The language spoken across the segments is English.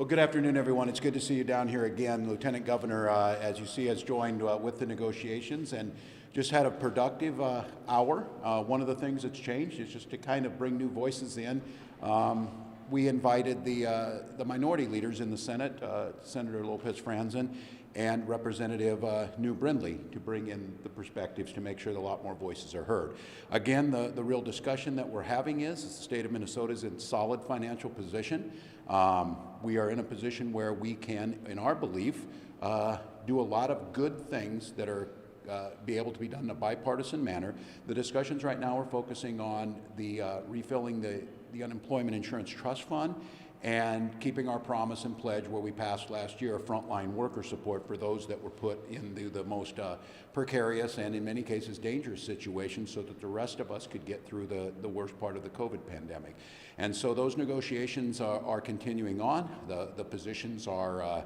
Well, good afternoon, everyone. It's good to see you down here again. Lieutenant Governor, as you see, has joined with the negotiations and just had a productive hour. One of the things that's changed is just to kind of bring new voices in. We invited the minority leaders in the Senate, Senator Lopez Franzen and Representative New Brindley, to bring in the perspectives to make sure that a lot more voices are heard. Again, the real discussion that we're having is the state of Minnesota is in solid financial position. We are in a position where we can, in our belief, do a lot of good things that are be able to be done in a bipartisan manner. The discussions right now are focusing on the refilling the unemployment insurance trust fund and keeping our promise and pledge where we passed last year frontline worker support for those that were put into the most precarious and in many cases dangerous situations so that the rest of us could get through the worst part of the COVID pandemic. And so those negotiations are continuing on. The positions are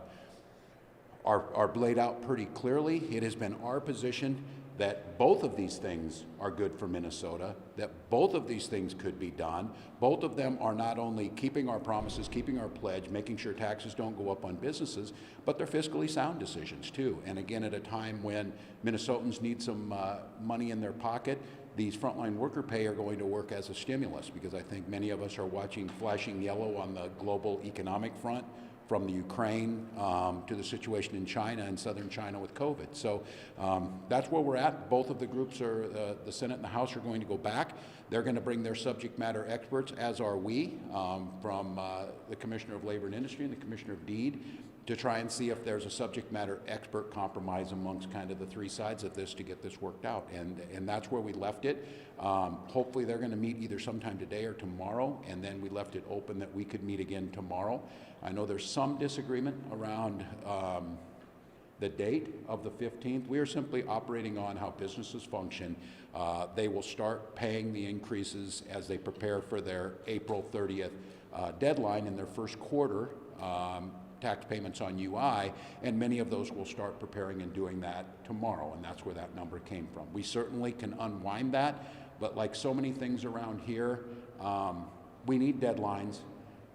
laid out pretty clearly. It has been our position that both of these things are good for Minnesota, that both of these things could be done. Both of them are not only keeping our promises, keeping our pledge, making sure taxes don't go up on businesses, but they're fiscally sound decisions too. And again, at a time when Minnesotans need some money in their pocket, these frontline worker pay are going to work as a stimulus, because I think many of us are watching flashing yellow on the global economic front, from the Ukraine to the situation in China and southern China with COVID. So that's where we're at. Both of the groups, the Senate and the House, are going to go back. They're going to bring their subject matter experts, as are we, from the Commissioner of Labor and Industry and the Commissioner of Deed, to try and see if there's a subject matter expert compromise amongst kind of the three sides of this to get this worked out. And that's where we left it. Hopefully they're going to meet either sometime today or tomorrow, and then we left it open that we could meet again tomorrow. I know there's some disagreement around the date of the 15th. We are simply operating on how businesses function. They will start paying the increases as they prepare for their April 30th deadline in their first quarter tax payments on UI, and many of those will start preparing and doing that tomorrow, and that's where that number came from. We certainly can unwind that, but like so many things around here, we need deadlines.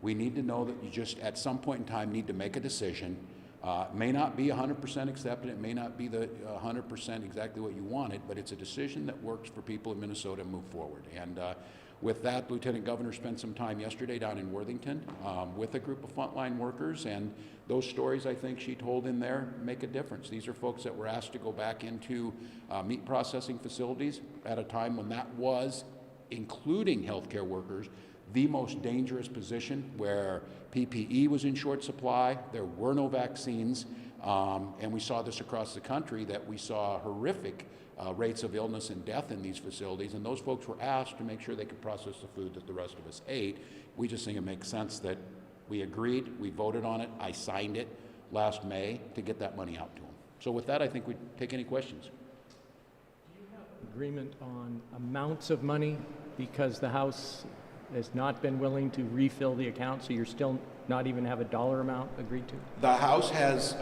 We need to know that you just, at some point in time, need to make a decision. It may not be 100% accepted, it may not be the 100% exactly what you wanted, but it's a decision that works for people in Minnesota to move forward. And with that, Lieutenant Governor spent some time yesterday down in Worthington with a group of frontline workers, and those stories I think she told in there make a difference. These are folks that were asked to go back into meat processing facilities at a time when that was, including healthcare workers, the most dangerous position, where PPE was in short supply, there were no vaccines, and we saw this across the country, that we saw horrific rates of illness and death in these facilities, and those folks were asked to make sure they could process the food that the rest of us ate. We just think it makes sense that we agreed, we voted on it, I signed it last May to get that money out to them. So with that, I think we'd take any questions. Do you have agreement on amounts of money, because the House has not been willing to refill the account, so you're still not even have a dollar amount agreed to? The House has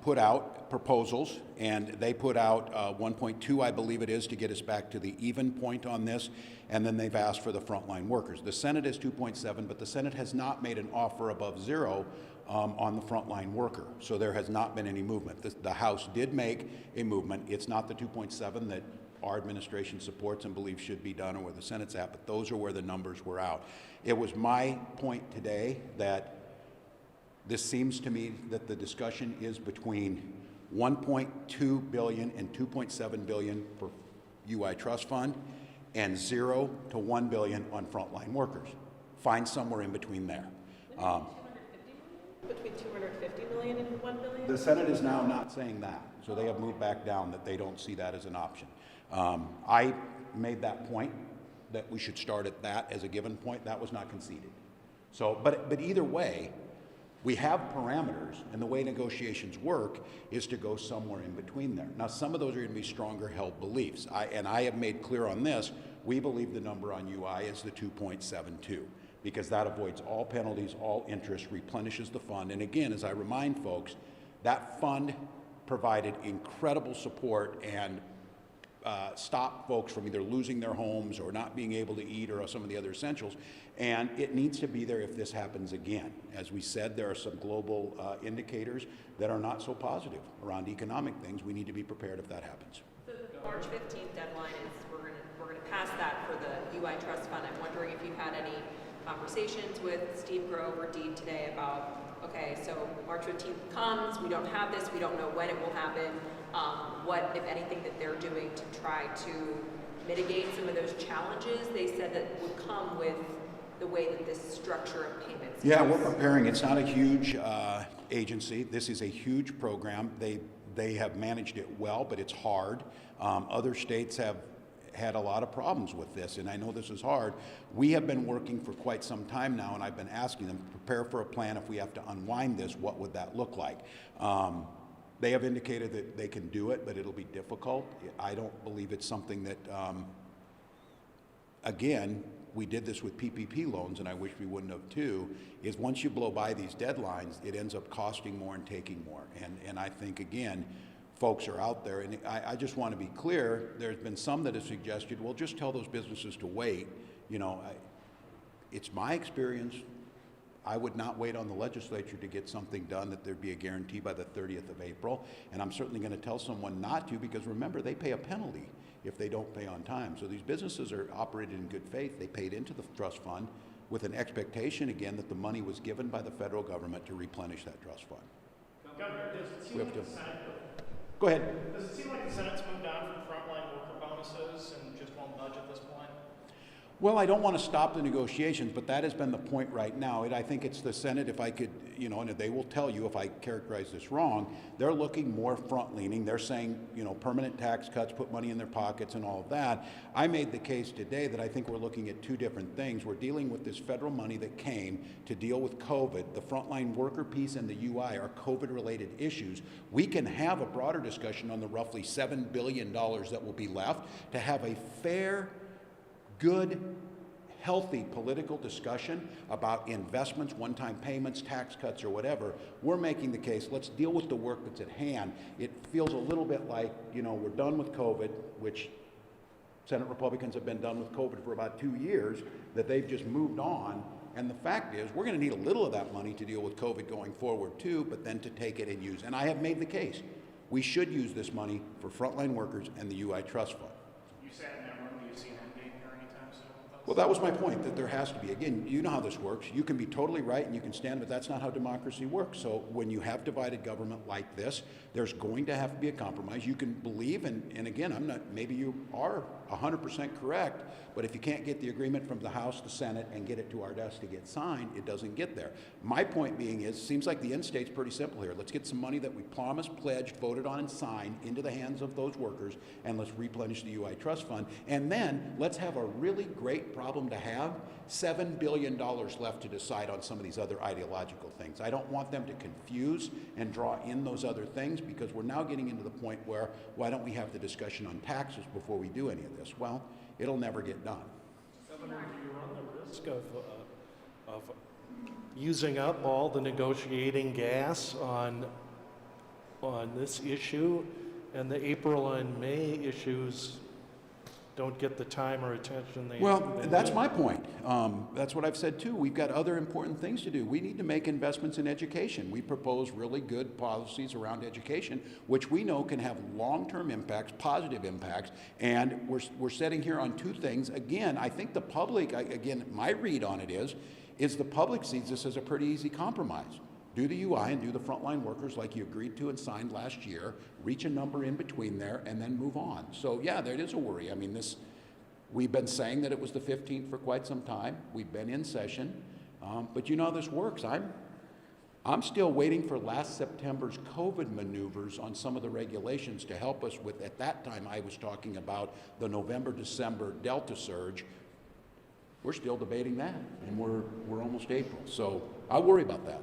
put out proposals, and they put out 1.2, I believe it is, to get us back to the even point on this, and then they've asked for the frontline workers. The Senate is 2.7, but the Senate has not made an offer above zero on the frontline worker, so there has not been any movement. The House did make a movement. It's not the 2.7 that our administration supports and believes should be done, or where the Senate's at, but those are where the numbers were out. It was my point today that this seems to me that the discussion is between 1.2 billion and 2.7 billion for UI trust fund, and 0 to 1 billion on frontline workers. Find somewhere in between there. Between 250 million and 1 billion? The Senate is now not saying that, so they have moved back down, that they don't see that as an option. I made that point that we should start at that as a given point. That was not conceded. So, but either way, we have parameters, and the way negotiations work is to go somewhere in between there. Now, some of those are going to be stronger held beliefs. I have made clear on this, we believe the number on UI is the 2.72, because that avoids all penalties, all interest, replenishes the fund. And again, as I remind folks, that fund provided incredible support and stop folks from either losing their homes or not being able to eat or some of the other essentials. And it needs to be there if this happens again. As we said, there are some global indicators that are not so positive around economic things. We need to be prepared if that happens. The March 15th deadline is, we're gonna pass that for the UI Trust Fund. I'm wondering if you've had any conversations with Steve Grove or Deed today about, okay, so March 15th comes, we don't have this, we don't know when it will happen. What, if anything, that they're doing to try to mitigate some of those challenges they said that would come with the way that this structure of payments Yeah, goes? we're preparing. It's not a huge agency. This is a huge program. They have managed it well, but it's hard. Other states have had a lot of problems with this, and I know this is hard. We have been working for quite some time now, and I've been asking them to prepare for a plan. If we have to unwind this, what would that look like? They have indicated that they can do it, but it'll be difficult. I don't believe it's something that, again, we did this with PPP loans, and I wish we wouldn't have too, is once you blow by these deadlines, it ends up costing more and taking more. And I think, again, folks are out there, and I just want to be clear, there's been some that have suggested, well, just tell those businesses to wait. You know, it's my experience, I would not wait on the legislature to get something done, that there'd be a guarantee by the 30th of April. And I'm certainly going to tell someone not to, because remember, they pay a penalty if they don't pay on time. So these businesses are operating in good faith. They paid into the trust fund with an expectation, again, that the money was given by the federal government to replenish that trust fund. Governor, does it seem like the Senate, Go ahead. does it seem like the Senate's moved on from frontline worker bonuses and just won't budge at this point? Well, I don't want to stop the negotiations, but that has been the point right now. I think it's the Senate, if I could, you know, and they will tell you if I characterize this wrong, they're looking more front-leaning. They're saying, you know, permanent tax cuts, put money in their pockets and all of that. I made the case today that I think we're looking at two different things. We're dealing with this federal money that came to deal with COVID. The frontline worker piece and the UI are COVID-related issues. We can have a broader discussion on the roughly $7 billion that will be left to have a fair, good, healthy political discussion about investments, one-time payments, tax cuts, or whatever. We're making the case, let's deal with the work that's at hand. It feels a little bit like, you know, we're done with COVID, which Senate Republicans have been done with COVID for about 2 years, that they've just moved on. And the fact is, we're going to need a little of that money to deal with COVID going forward too, but then to take it and use. And I have made the case, we should use this money for frontline workers and the UI Trust Fund. You sat in that room, do you see an end game here anytime soon? Well, that was my point, that there has to be. Again, you know how this works. You can be totally right and you can stand, but that's not how democracy works. So when you have divided government like this, there's going to have to be a compromise. You can believe, and again, I'm not, maybe you are 100% correct, but if you can't get the agreement from the House, the Senate, and get it to our desk to get signed, it doesn't get there. My point being is, seems like the end state's pretty simple here. Let's get some money that we promised, pledged, voted on, and signed into the hands of those workers, and let's replenish the UI Trust Fund. And then let's have a really great problem to have, $7 billion left to decide on some of these other ideological things. I don't want them to confuse and draw in those other things, because we're now getting into the point where, why don't we have the discussion on taxes before we do any of this? Well, it'll never get done. Governor, do you run the risk of using up all the negotiating gas on this issue, and the April and May issues don't get the time or attention they That's need? my point. That's what I've said too. We've got other important things to do. We need to make investments in education. We propose really good policies around education, which we know can have long-term impacts, positive impacts, and we're setting here on two things. Again, I think the public, again, my read on it is the public sees this as a pretty easy compromise. Do the UI and do the frontline workers like you agreed to and signed last year, reach a number in between there, and then move on. So yeah, there is a worry. I mean, we've been saying that it was the 15th for quite some time. We've been in session, but you know how this works. I'm still waiting for last September's COVID maneuvers on some of the regulations to help us with, at that time I was talking about the November, December Delta surge. We're still debating that, and we're almost April. So I worry about that.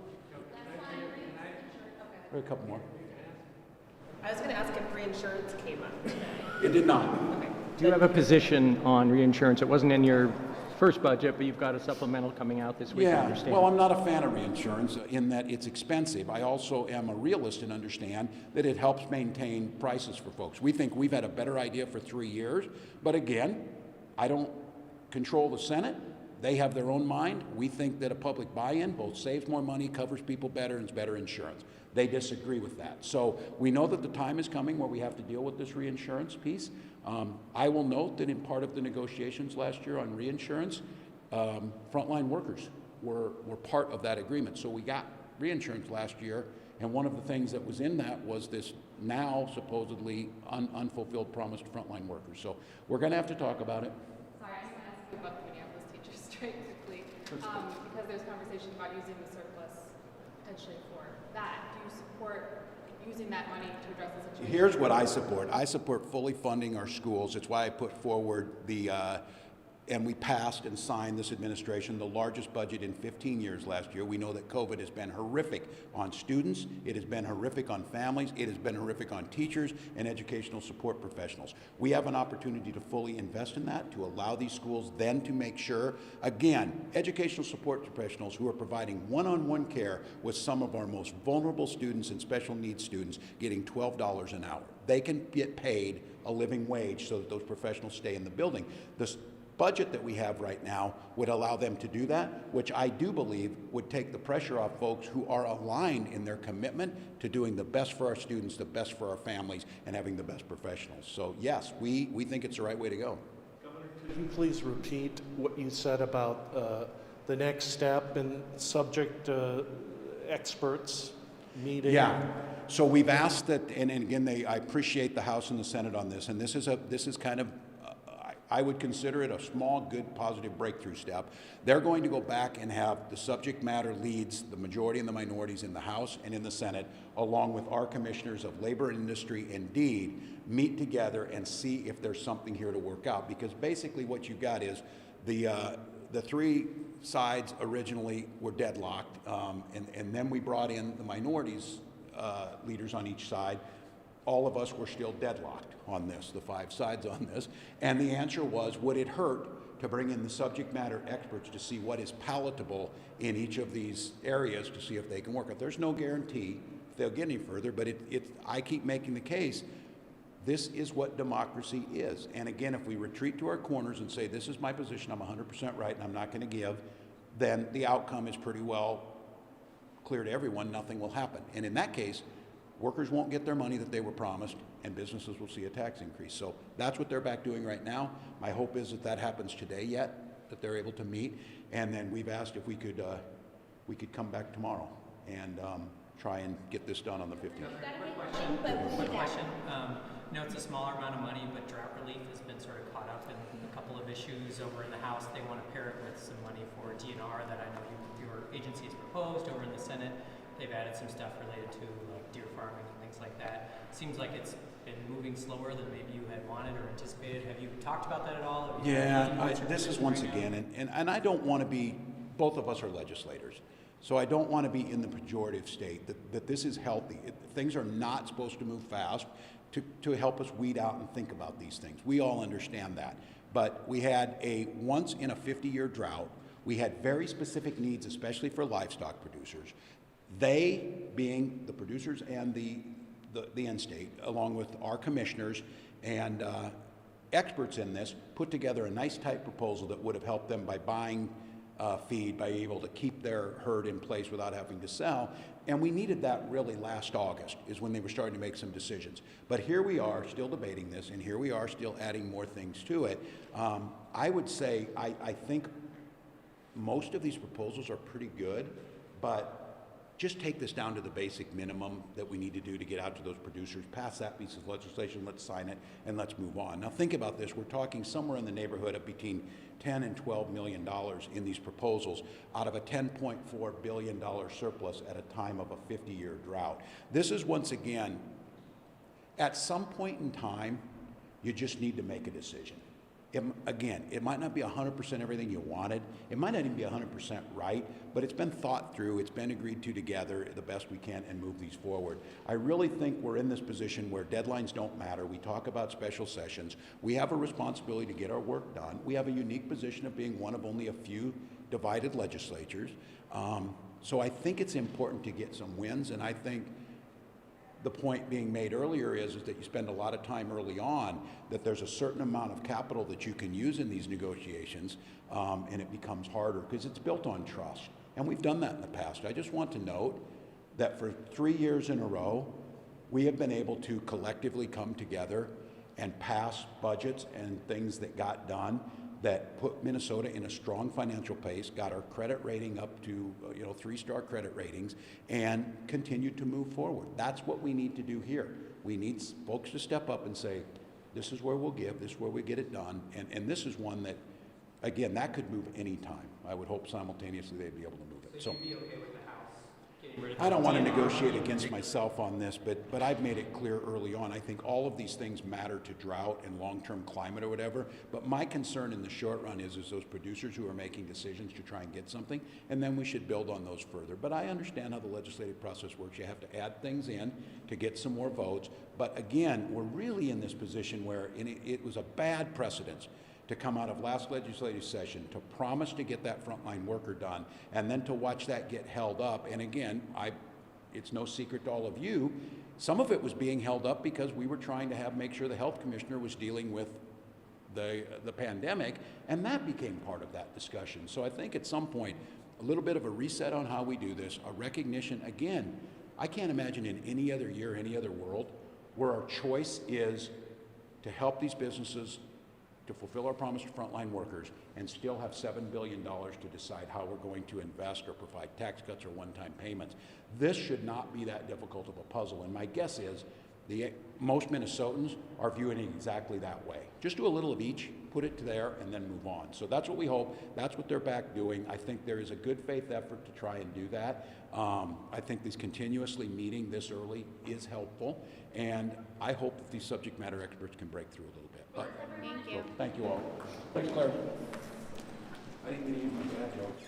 A couple more. I was gonna ask if reinsurance came up today. It did not. Okay. Do you have a position on reinsurance? It wasn't in your first budget, but you've got a supplemental coming out this week, I Yeah, understand. well, I'm not a fan of reinsurance in that it's expensive. I also am a realist and understand that it helps maintain prices for folks. We think we've had a better idea for 3 years, but again, I don't control the Senate. They have their own mind. We think that a public buy-in both saves more money, covers people better, and is better insurance. They disagree with that. So we know that the time is coming where we have to deal with this reinsurance piece. I will note that in part of the negotiations last year on reinsurance, frontline workers were part of that agreement. So we got reinsurance last year, and one of the things that was in that was this now supposedly unfulfilled promise to frontline workers. So we're going to have to talk about it. Sorry, I just want to ask you about the Minneapolis teachers strike quickly, because there's conversation about using the surplus potentially for that. Do you support using that money to address the situation? Here's what I support. I support fully funding our schools. It's why I put forward the, and we passed and signed this administration, the largest budget in 15 years last year. We know that COVID has been horrific on students. It has been horrific on families. It has been horrific on teachers and educational support professionals. We have an opportunity to fully invest in that, to allow these schools then to make sure, again, educational support professionals who are providing one-on-one care with some of our most vulnerable students and special needs students getting $12 an hour. They can get paid a living wage so that those professionals stay in the building. This budget that we have right now would allow them to do that, which I do believe would take the pressure off folks who are aligned in their commitment to doing the best for our students, the best for our families, and having the best professionals. So yes, we think it's the right way to go. Governor, could you please repeat what you said about the next step and subject experts meeting? Yeah. So we've asked that, and again, I appreciate the House and the Senate on this, and this is kind of, I would consider it a small, good, positive breakthrough step. They're going to go back and have the subject matter leads, the majority and the minorities in the House and in the Senate, along with our commissioners of labor and industry and DEED, meet together and see if there's something here to work out. Because basically what you've got is the three sides originally were deadlocked, and then we brought in the minorities leaders on each side. All of us were still deadlocked on this, the 5 sides on this. And the answer was, would it hurt to bring in the subject matter experts to see what is palatable in each of these areas to see if they can work out? There's no guarantee if they'll get any further, but I keep making the case, this is what democracy is. And again, if we retreat to our corners and say, this is my position, I'm 100% right, and I'm not going to give, then the outcome is pretty well clear to everyone, nothing will happen. And in that case, workers won't get their money that they were promised, and businesses will see a tax increase. So that's what they're back doing right now. My hope is that that happens today yet, that they're able to meet. And then we've asked if we could come back tomorrow and try and get this done on the 15th. Quick question. I know it's a smaller amount of money, but drought relief has been sort of caught up in a couple of issues over in the House. They want to pair it with some money for DNR that I know your agency has proposed. Over in the Senate, they've added some stuff related to like deer farming and things like that. Seems like it's been moving slower than maybe you had wanted or anticipated. Have you talked about that at all? Yeah, this is once again, and I don't want to be, both of us are legislators, so I don't want to be in the pejorative state that this is healthy. Things are not supposed to move fast to help us weed out and think about these things. We all understand that. But we had a once in a 50-year drought. We had very specific needs, especially for livestock producers. They, being the producers and the end state, along with our commissioners and experts in this, put together a nice tight proposal that would have helped them by buying feed, by able to keep their herd in place without having to sell. And we needed that really last August is when they were starting to make some decisions. But here we are still debating this, and here we are still adding more things to it. I would say I think most of these proposals are pretty good, but just take this down to the basic minimum that we need to do to get out to those producers, pass that piece of legislation, let's sign it, and let's move on. Now think about this, we're talking somewhere in the neighborhood of between $10 and $12 million in these proposals out of a $10.4 billion surplus at a time of a 50-year drought. This is, once again, at some point in time, you just need to make a decision. Again, it might not be 100% everything you wanted. It might not even be 100% right, but it's been thought through, it's been agreed to together the best we can and move these forward. I really think we're in this position where deadlines don't matter. We talk about special sessions. We have a responsibility to get our work done. We have a unique position of being one of only a few divided legislatures. So I think it's important to get some wins, and I think the point being made earlier is that you spend a lot of time early on, that there's a certain amount of capital that you can use in these negotiations, and it becomes harder because it's built on trust. And we've done that in the past. I just want to note that for 3 years in a row, we have been able to collectively come together and pass budgets and things that got done that put Minnesota in a strong financial pace, got our credit rating up to 3-star credit ratings, and continued to move forward. That's what we need to do here. We need folks to step up and say, this is where we'll give, this is where we get it done, and this is one that, again, that could move any time. I would hope simultaneously they'd be able to move it. So you'd be okay with the House getting rid of I don't want to DNR? negotiate against myself on this, but I've made it clear early on. I think all of these things matter to drought and long-term climate or whatever. But my concern in the short run is those producers who are making decisions to try and get something, and then we should build on those further. But I understand how the legislative process works. You have to add things in to get some more votes. But again, we're really in this position where it was a bad precedent to come out of last legislative session to promise to get that frontline worker done, and then to watch that get held up. And again, it's no secret to all of you, some of it was being held up because we were trying to make sure the health commissioner was dealing with the pandemic, and that became part of that discussion. So I think at some point, a little bit of a reset on how we do this, a recognition. Again, I can't imagine in any other year, any other world, where our choice is to help these businesses to fulfill our promise to frontline workers and still have $7 billion to decide how we're going to invest or provide tax cuts or one-time payments. This should not be that difficult of a puzzle, and my guess is most Minnesotans are viewing it exactly that way. Just do a little of each, put it there, and then move on. So that's what we hope. That's what they're back doing. I think there is a good faith effort to try and do that. I think this continuously meeting this early is helpful, and I hope that these subject matter experts can break through a little bit. But, Thank you. thank you all. Thanks, Claire. I didn't get any of my bad jokes.